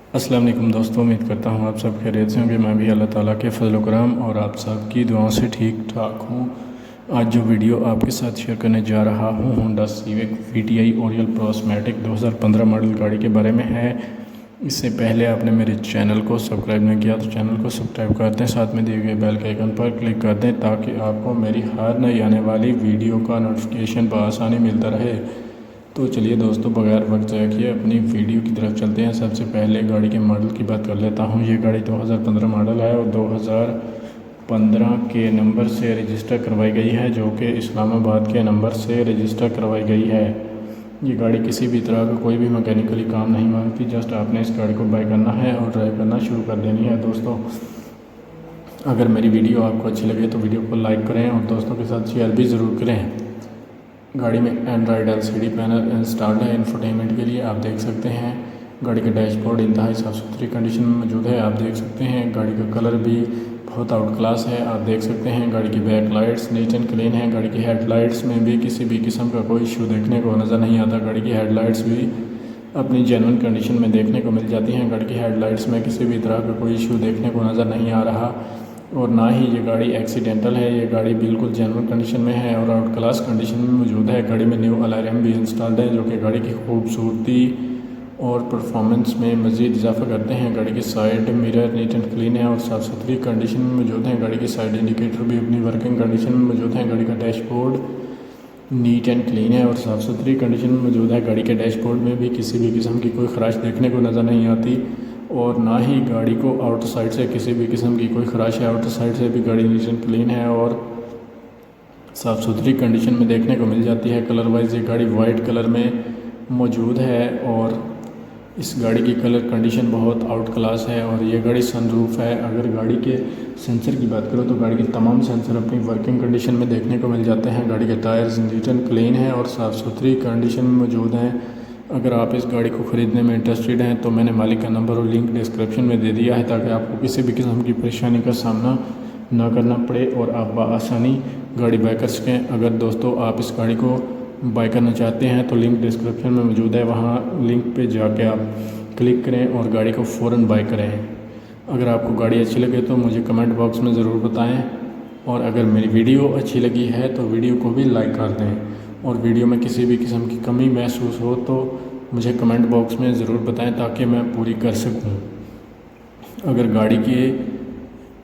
अस्सलाम वालेकुम दोस्तों, उम्मीद करता हूँ आप सब खैरियत से होंगे। मैं भी अल्लाह ताला के फजल करम और आप सब की दुआओं से ठीक ठाक हूँ। आज जो वीडियो आपके साथ शेयर करने जा रहा हूँ Honda Civic VTI Oriel Prosmatic 2015 model गाड़ी के बारे में है। इससे पहले आपने मेरे चैनल को सब्सक्राइब नहीं किया तो चैनल को सब्सक्राइब कर दें, साथ में दिए गए बेल के आइकन पर क्लिक कर दें ताकि आपको मेरी हर नई आने वाली वीडियो का नोटिफिकेशन बआसानी मिलता रहे। तो चलिए दोस्तों, बगैर वक्त ज़ाया किए अपनी वीडियो की तरफ चलते हैं। सबसे पहले गाड़ी के मॉडल की बात कर लेता हूँ। ये गाड़ी 2015 मॉडल है और 2015 के नंबर से रजिस्टर करवाई गई है, जो कि इस्लामाबाद के नंबर से रजिस्टर करवाई गई है। ये गाड़ी किसी भी तरह का कोई भी मैकेनिकली काम नहीं मांगती, जस्ट आपने इस गाड़ी को बाय करना है और ड्राइव करना शुरू कर देनी है। दोस्तों, अगर मेरी वीडियो आपको अच्छी लगे तो वीडियो को लाइक करें और दोस्तों के साथ शेयर भी ज़रूर करें। गाड़ी में एंड्रॉयड LCD पैनल इंस्टॉल्ड है इंफोटेनमेंट के लिए, आप देख सकते हैं। गाड़ी का डैशबोर्ड इंतहाई साफ़ सुथरी कंडीशन में मौजूद है, आप देख सकते हैं। गाड़ी का कलर भी बहुत आउट क्लास है, आप देख सकते हैं। गाड़ी की back lights neat and clean है। गाड़ी की हेडलाइट्स में भी किसी भी किस्म का कोई इशू देखने को नज़र नहीं आता। गाड़ी की हेडलाइट्स भी अपनी जेन्युइन कंडीशन में देखने को मिल जाती हैं। गाड़ी की हेडलाइट्स में किसी भी तरह का कोई इशू देखने को नज़र नहीं आ रहा और ना ही ये गाड़ी एक्सीडेंटल है। ये गाड़ी बिल्कुल जेन्युइन कंडीशन में है और आउट क्लास कंडीशन में मौजूद है। गाड़ी में न्यू अलार्म भी इंस्टॉल्ड है, जो कि गाड़ी की खूबसूरती और परफॉर्मेंस में मज़ीद इजाफा करते हैं। गाड़ी की side mirror neat and clean है और साफ़ सुथरी कंडीशन में मौजूद है। गाड़ी की साइड इंडिकेटर भी अपनी वर्किंग कंडीशन में मौजूद है। गाड़ी का डैशबोर्ड नीट एंड क्लीन है और साफ़ सुथरी कंडीशन में मौजूद है। गाड़ी के डैशबोर्ड में भी किसी भी किस्म की कोई खराश देखने को नज़र नहीं आती और ना ही गाड़ी को आउटर साइड से किसी भी किस्म की कोई खराश है। आउटर साइड से भी गाड़ी नीट एंड क्लीन है और साफ़ सुथरी कंडीशन में देखने को मिल जाती है। कलर वाइज ये गाड़ी वाइट कलर में मौजूद है और इस गाड़ी की कलर कंडीशन बहुत आउट क्लास है और ये गाड़ी सनरूफ है। अगर गाड़ी के सेंसर की बात करो तो गाड़ी के तमाम सेंसर अपनी वर्किंग कंडीशन में देखने को मिल जाते हैं। गाड़ी के टायर्स नीट एंड क्लीन है और साफ़ सुथरी कंडीशन में मौजूद हैं। अगर आप इस गाड़ी को ख़रीदने में इंटरेस्टेड हैं तो मैंने मालिक का नंबर और लिंक डिस्क्रिप्शन में दे दिया है, ताकि आपको किसी भी किस्म की परेशानी का सामना ना करना पड़े और आप बआसानी गाड़ी बाय कर सकें। अगर दोस्तों आप इस गाड़ी को बाय करना चाहते हैं तो लिंक डिस्क्रिप्शन में मौजूद है, वहाँ लिंक पे जाके आप क्लिक करें और गाड़ी को फ़ौरन बाय करें। अगर आपको गाड़ी अच्छी लगे तो मुझे कमेंट बॉक्स में ज़रूर बताएं और अगर मेरी वीडियो अच्छी लगी है तो वीडियो को भी लाइक कर दें और वीडियो में किसी भी किस्म की कमी महसूस हो तो मुझे कमेंट बॉक्स में ज़रूर बताएं ताकि मैं पूरी कर सकूं। अगर गाड़ी के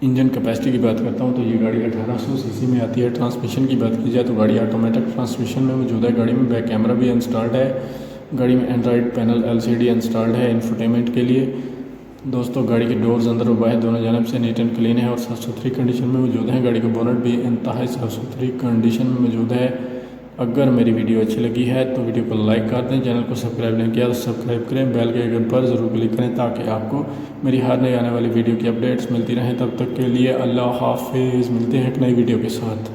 इंजन कैपेसिटी की बात करता हूं तो ये गाड़ी 1800 सीसी में आती है। ट्रांसमिशन की बात की जाए तो गाड़ी ऑटोमेटिक ट्रांसमिशन में मौजूद है। गाड़ी में बैक कैमरा भी इंस्टॉल्ड है। गाड़ी में एंड्रॉयड पैनल LCD इंस्टॉल्ड है इंफोटेनमेंट के लिए। दोस्तों, गाड़ी के डोर्स अंदर और बाहर दोनों जानब से नीट एंड क्लीन है और साफ़ सुथरी कंडीशन में मौजूद है। गाड़ी का बोनट भी इंतहाई साफ़ सुथरी कंडीशन में मौजूद है। अगर मेरी वीडियो अच्छी लगी है तो वीडियो को लाइक कर दें, चैनल को सब्सक्राइब नहीं किया तो सब्सक्राइब करें, बेल के आइकन पर ज़रूर क्लिक करें ताकि आपको मेरी हर नई आने वाली वीडियो की अपडेट्स मिलती रहें। तब तक के लिए अल्लाह हाफिज़, मिलते हैं एक नई वीडियो के साथ।